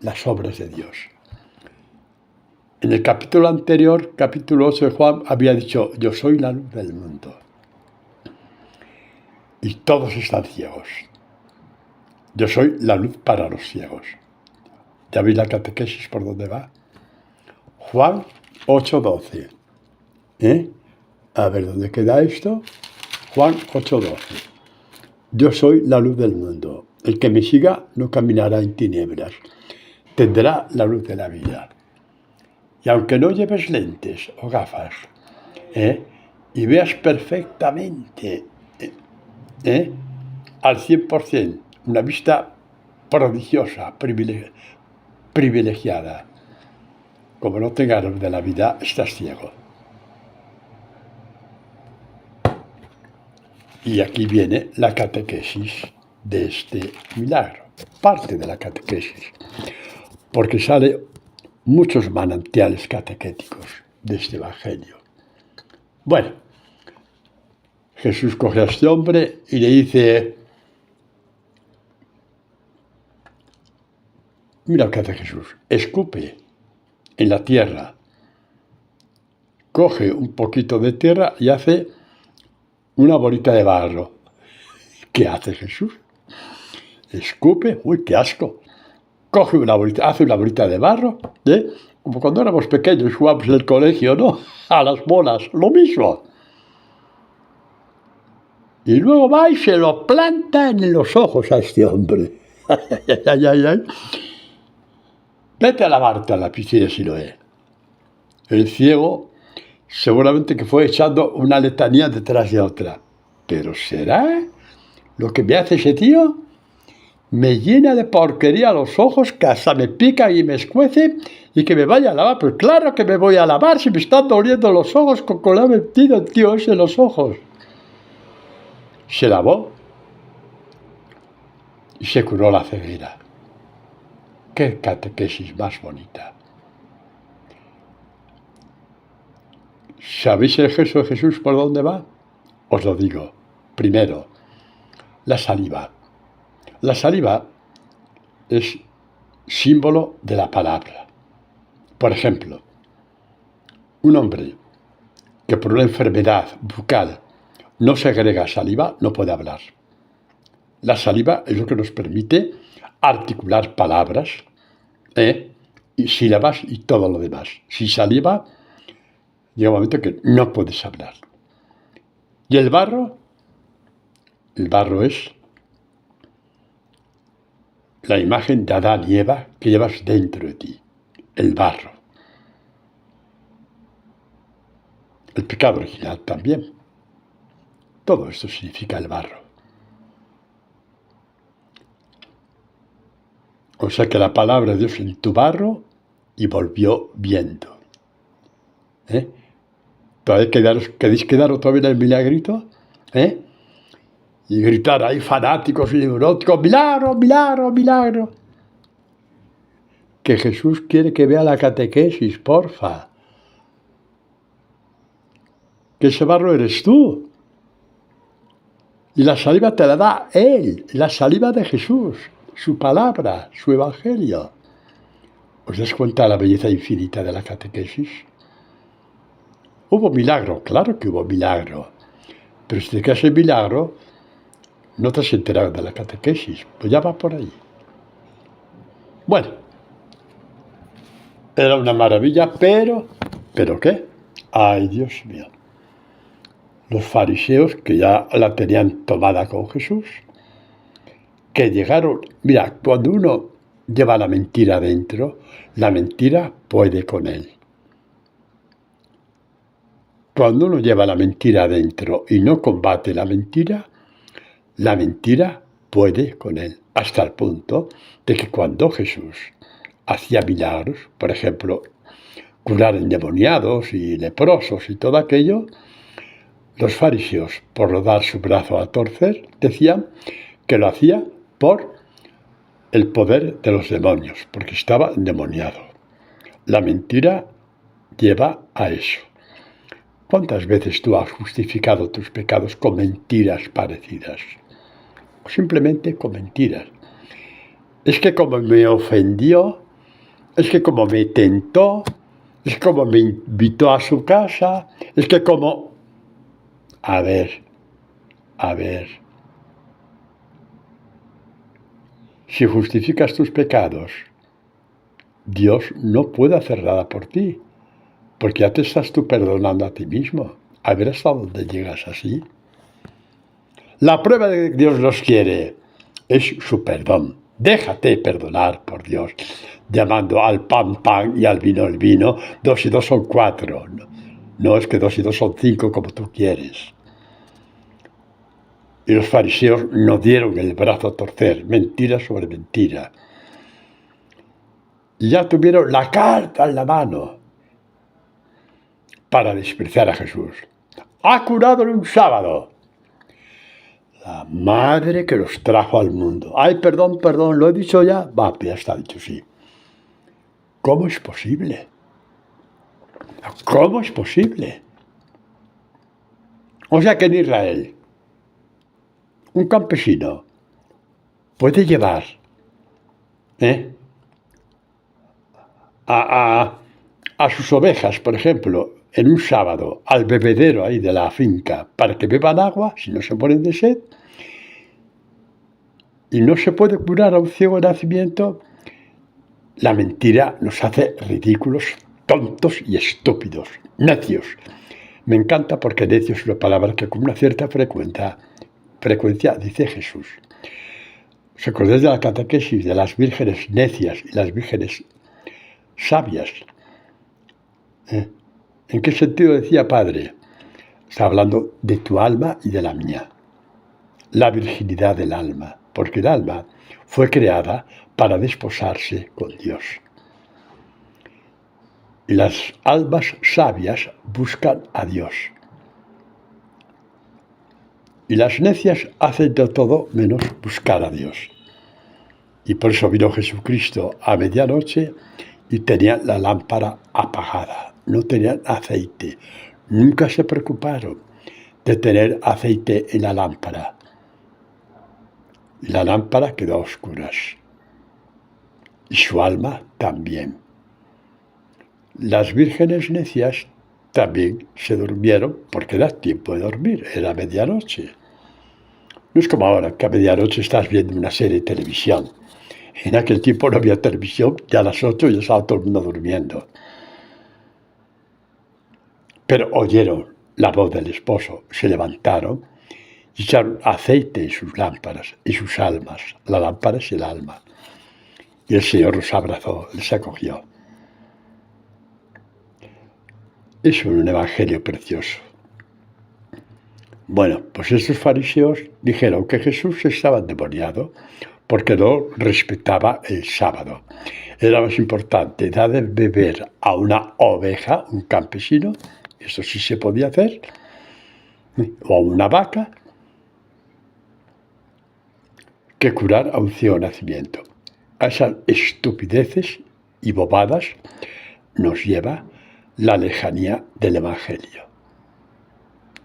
las obras de Dios. En el capítulo anterior, capítulo 8 de Juan, había dicho, yo soy la luz del mundo. Y todos están ciegos. Yo soy la luz para los ciegos. ¿Ya veis la catequesis por dónde va? Juan 8:12. A ver, ¿dónde queda esto? Juan 8:12. Yo soy la luz del mundo. El que me siga no caminará en tinieblas. Tendrá la luz de la vida. Y aunque no lleves lentes o gafas, y veas perfectamente, al 100%, una vista prodigiosa, privilegiada, como no tengas luz de la vida, estás ciego. Y aquí viene la catequesis de este milagro, parte de la catequesis, porque sale muchos manantiales catequéticos de este evangelio. Bueno, Jesús coge a este hombre y le dice, mira lo que hace Jesús, escupe en la tierra, coge un poquito de tierra y hace una bolita de barro. ¿Qué hace Jesús? Escupe, uy, qué asco. Coge una bolita, hace una bolita de barro, como cuando éramos pequeños jugábamos en el colegio, ¿no? A las bolas, lo mismo. Y luego va y se lo planta en los ojos a este hombre. Ay. vete a lavarte a la piscina de Siloé. El ciego seguramente que fue echando una letanía detrás de otra. ¿Pero será lo que me hace ese tío? Me llena de porquería los ojos, que hasta me pica y me escuece, y que me vaya a lavar. Pues claro que me voy a lavar si me están doliendo los ojos con que le ha metido el tío ese en los ojos. Se lavó y se curó la ceguera. ¡Qué catequesis más bonita! ¿Sabéis el gesto de Jesús por dónde va? Os lo digo. Primero, la saliva. La saliva es símbolo de la palabra. Por ejemplo, un hombre que por una enfermedad bucal no segrega saliva no puede hablar. La saliva es lo que nos permite articular palabras, y sílabas y todo lo demás. Sin saliva llega un momento que no puedes hablar. Y el barro es la imagen de Adán y Eva que llevas dentro de ti, el barro. El pecado original también. Todo esto significa el barro. O sea que la palabra de Dios en tu barro y volvió viento. ¿Todavía queréis quedaros todavía en el milagrito? Y gritar ahí fanáticos y neuróticos, milagro, milagro, milagro. Que Jesús quiere que vea la catequesis, porfa. Que ese barro eres tú. Y la saliva te la da Él, la saliva de Jesús, su palabra, su evangelio. ¿Os das cuenta de la belleza infinita de la catequesis? Hubo milagro, claro que hubo milagro. Pero si te quedas en milagro, no te has enterado de la catequesis. Pues ya va por ahí. Bueno, era una maravilla, ¿pero qué? ¡Ay, Dios mío! Los fariseos, que ya la tenían tomada con Jesús, que llegaron... Mira, cuando uno lleva la mentira dentro, la mentira puede con él. Cuando uno lleva la mentira dentro y no combate la mentira puede con él. Hasta el punto de que cuando Jesús hacía milagros, por ejemplo, curar endemoniados y leprosos y todo aquello, los fariseos, por no dar su brazo a torcer, decían que lo hacía por el poder de los demonios, porque estaba endemoniado. La mentira lleva a eso. ¿Cuántas veces tú has justificado tus pecados con mentiras parecidas? O simplemente con mentiras. Es que como me ofendió, es que como me tentó, es que como me invitó a su casa, es que como... A ver, si justificas tus pecados, Dios no puede hacer nada por ti, porque ya te estás tú perdonando a ti mismo. A ver hasta dónde llegas así. La prueba de que Dios nos quiere es su perdón. Déjate perdonar por Dios, llamando al pan, pan y al vino, el vino. 2 y 2 son 4. No es que 2 y 2 son 5 como tú quieres. Y los fariseos no dieron el brazo a torcer, mentira sobre mentira. Y ya tuvieron la carta en la mano para despreciar a Jesús. Ha curado en un sábado. La madre que los trajo al mundo. Ay, perdón, ¿lo he dicho ya? Va, ya está dicho, sí. ¿Cómo es posible? ¿Cómo es posible? O sea que en Israel un campesino puede llevar a sus ovejas, por ejemplo, en un sábado, al bebedero ahí de la finca, para que beban agua, si no se mueren de sed, y no se puede curar a un ciego de nacimiento. La mentira nos hace ridículos, tontos y estúpidos, necios. Me encanta porque necio es una palabra que con una cierta frecuencia dice Jesús. ¿Os acordáis de la catequesis de las vírgenes necias y las vírgenes sabias. ¿En qué sentido decía padre? Está hablando de tu alma y de la mía. La virginidad del alma, porque el alma fue creada para desposarse con Dios. Y las almas sabias buscan a Dios. Y las necias hacen de todo menos buscar a Dios. Y por eso vino Jesucristo a medianoche y tenían la lámpara apagada, no tenían aceite. Nunca se preocuparon de tener aceite en la lámpara. Y la lámpara quedó a oscuras. Y su alma también. Las vírgenes necias también se durmieron porque era tiempo de dormir, era medianoche. No es como ahora, que a medianoche estás viendo una serie de televisión. En aquel tiempo no había televisión, ya a las 8 ya estaba todo el mundo durmiendo. Pero oyeron la voz del esposo, se levantaron y echaron aceite en sus lámparas y sus almas. La lámpara es el alma. Y el Señor los abrazó, les acogió. Es un evangelio precioso. Bueno, pues estos fariseos dijeron que Jesús estaba endemoniado porque no respetaba el sábado. Era más importante dar de beber a una oveja, un campesino, eso sí se podía hacer, o a una vaca, que curar a un ciego nacimiento. A esas estupideces y bobadas nos lleva la lejanía del Evangelio.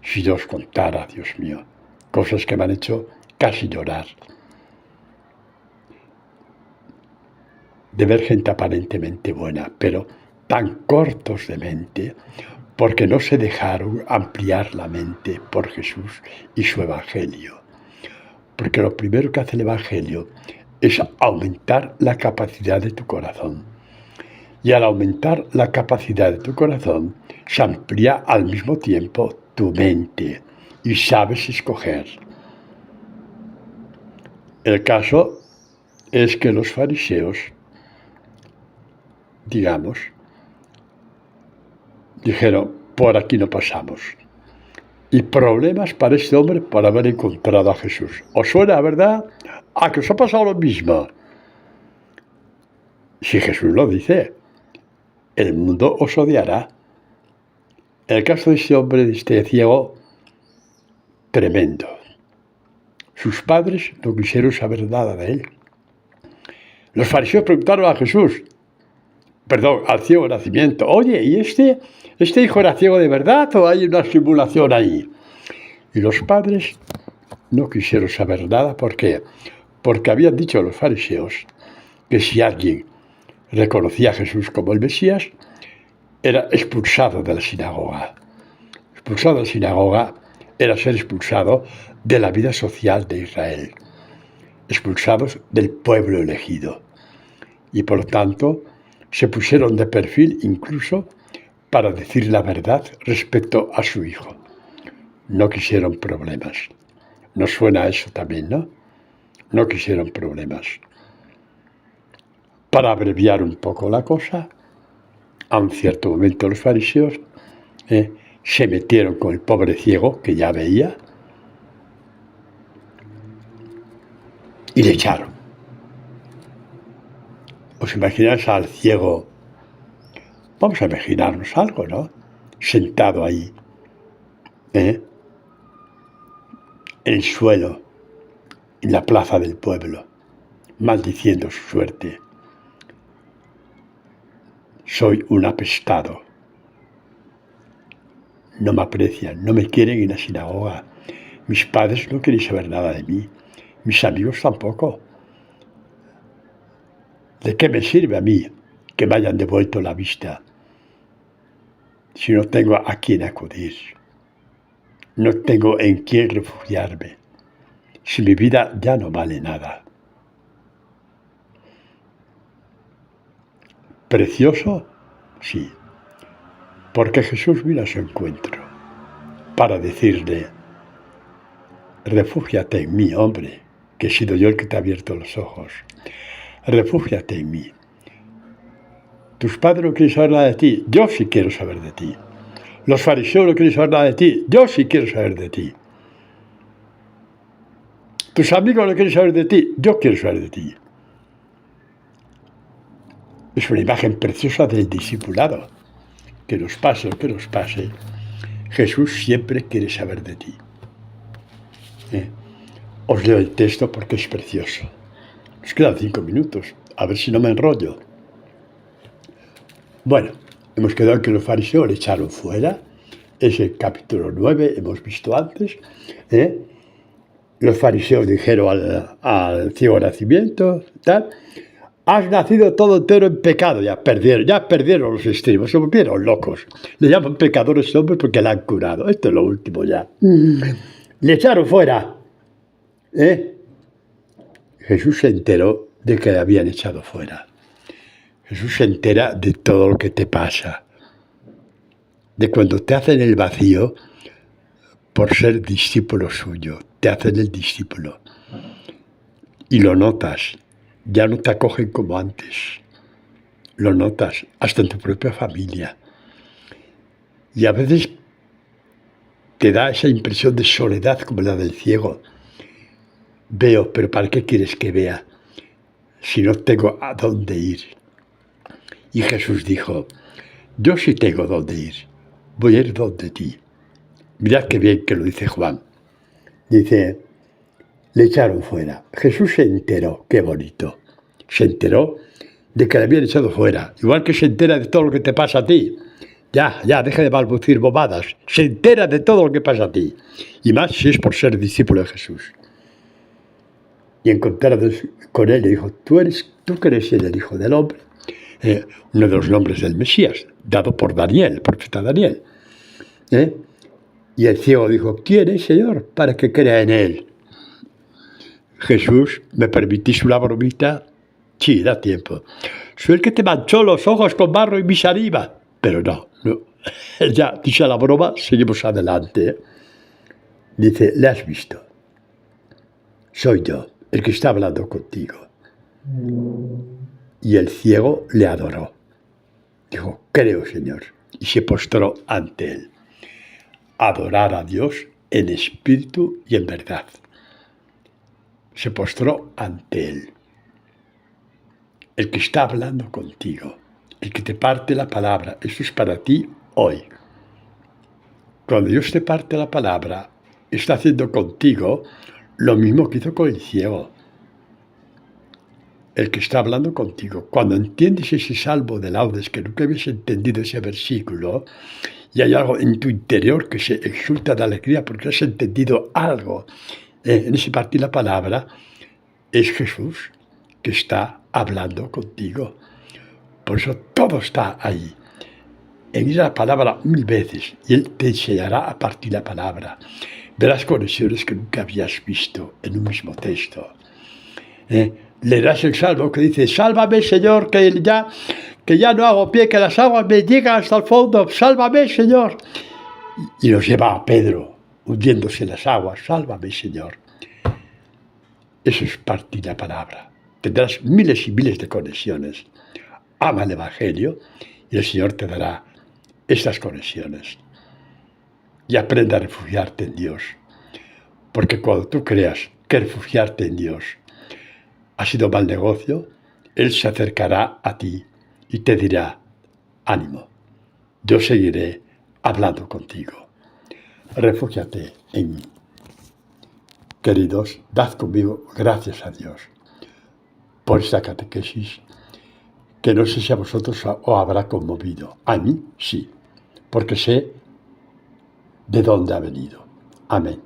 Si yo os contara, Dios mío, cosas que me han hecho casi llorar. De ver gente aparentemente buena, pero tan cortos de mente, porque no se dejaron ampliar la mente por Jesús y su Evangelio. Porque lo primero que hace el Evangelio es aumentar la capacidad de tu corazón. Y al aumentar la capacidad de tu corazón, se amplía al mismo tiempo tu mente y sabes escoger. El caso es que los fariseos, digamos, dijeron, por aquí no pasamos. Y problemas para este hombre por haber encontrado a Jesús. ¿Os suena, verdad? ¿A que os ha pasado lo mismo? Si Jesús lo dice, el mundo os odiará. El caso de este hombre, de este ciego, tremendo. Sus padres no quisieron saber nada de él. Los fariseos preguntaron a Jesús, al ciego de nacimiento, oye, ¿y este hijo era ciego de verdad o hay una simulación ahí? Y los padres no quisieron saber nada. ¿Por qué? Porque habían dicho los fariseos que si alguien reconocía a Jesús como el Mesías, era expulsado de la sinagoga. Expulsado de la sinagoga era ser expulsado de la vida social de Israel, expulsados del pueblo elegido. Y por lo tanto, se pusieron de perfil incluso para decir la verdad respecto a su hijo. No quisieron problemas. ¿Nos suena eso también, no? No quisieron problemas. Para abreviar un poco la cosa, a un cierto momento los fariseos se metieron con el pobre ciego que ya veía y le echaron. ¿Os imagináis al ciego? Vamos a imaginarnos algo, ¿no? Sentado ahí, en el suelo, en la plaza del pueblo, maldiciendo su suerte. Soy un apestado. No me aprecian, no me quieren en la sinagoga. Mis padres no quieren saber nada de mí. Mis amigos tampoco. ¿De qué me sirve a mí que me hayan devuelto la vista si no tengo a quién acudir? No tengo en quién refugiarme. Si mi vida ya no vale nada. ¿Precioso? Sí. Porque Jesús vino a su encuentro para decirle, refúgiate en mí, hombre, que he sido yo el que te ha abierto los ojos. Refúgiate en mí. Tus padres no quieren saber nada de ti. Yo sí quiero saber de ti. Los fariseos no quieren saber nada de ti. Yo sí quiero saber de ti. Tus amigos no quieren saber de ti. Yo quiero saber de ti. Es una imagen preciosa del discipulado. Que nos pase lo que nos pase, Jesús siempre quiere saber de ti. Os leo el texto porque es precioso. Nos quedan 5 minutos. A ver si no me enrollo. Bueno, hemos quedado en que los fariseos le echaron fuera. Es el capítulo 9, hemos visto antes. Los fariseos dijeron al ciego nacimiento, tal, has nacido todo entero en pecado. Ya perdieron los estribos, se volvieron locos. Le llaman pecadores a este hombre porque le han curado. Esto es lo último ya. Le echaron fuera. Jesús se enteró de que le habían echado fuera. Jesús se entera de todo lo que te pasa. De cuando te hacen el vacío por ser discípulo suyo. Te hacen el discípulo. Y lo notas. Ya no te acogen como antes. Lo notas hasta en tu propia familia. Y a veces te da esa impresión de soledad como la del ciego. Veo, pero ¿para qué quieres que vea si no tengo a dónde ir? Y Jesús dijo, yo sí tengo dónde ir. Voy a ir donde ti. Mirad qué bien que lo dice Juan. Dice, le echaron fuera. Jesús se enteró, qué bonito. Se enteró de que le habían echado fuera. Igual que se entera de todo lo que te pasa a ti. Ya, deja de balbucir bobadas. Se entera de todo lo que pasa a ti. Y más si es por ser discípulo de Jesús. Y encontrados con él le dijo, tú que eres el Hijo del Hombre. Uno de los nombres del Mesías, dado por Daniel, el profeta Daniel. Y el ciego dijo, ¿quién es, Señor, para que crea en él? Jesús, ¿me permitís una bromita? Sí, da tiempo. Soy el que te manchó los ojos con barro y mi saliva. Pero no. Ya, dicha la broma, seguimos adelante. Dice, ¿le has visto? Soy yo, el que está hablando contigo. Y el ciego le adoró. Dijo, creo, Señor. Y se postró ante él. Adorar a Dios en espíritu y en verdad. Se postró ante él. El que está hablando contigo. El que te parte la palabra. Eso es para ti hoy. Cuando Dios te parte la palabra, está haciendo contigo lo mismo que hizo con el ciego. El que está hablando contigo. Cuando entiendes ese salmo de laudes, que nunca habías entendido ese versículo, y hay algo en tu interior que se exulta de alegría porque has entendido algo en ese partir la palabra, es Jesús que está hablando contigo. Por eso todo está ahí. Mira la palabra 1000 veces y Él te enseñará a partir la palabra. Verás conexiones que nunca habías visto en un mismo texto. Leerás el salmo que dice, sálvame, Señor, que ya no hago pie, que las aguas me llegan hasta el fondo, sálvame, Señor. Y nos lleva a Pedro, hundiéndose en las aguas, sálvame, Señor. Eso es partir la palabra. Tendrás miles y miles de conexiones. Ama el Evangelio y el Señor te dará estas conexiones. Y aprende a refugiarte en Dios. Porque cuando tú creas que refugiarte en Dios ha sido mal negocio, Él se acercará a ti y te dirá, ánimo, yo seguiré hablando contigo. Refúgiate en mí. Queridos, dad conmigo gracias a Dios por esta catequesis que no sé si a vosotros os habrá conmovido. A mí sí, porque sé de dónde ha venido. Amén.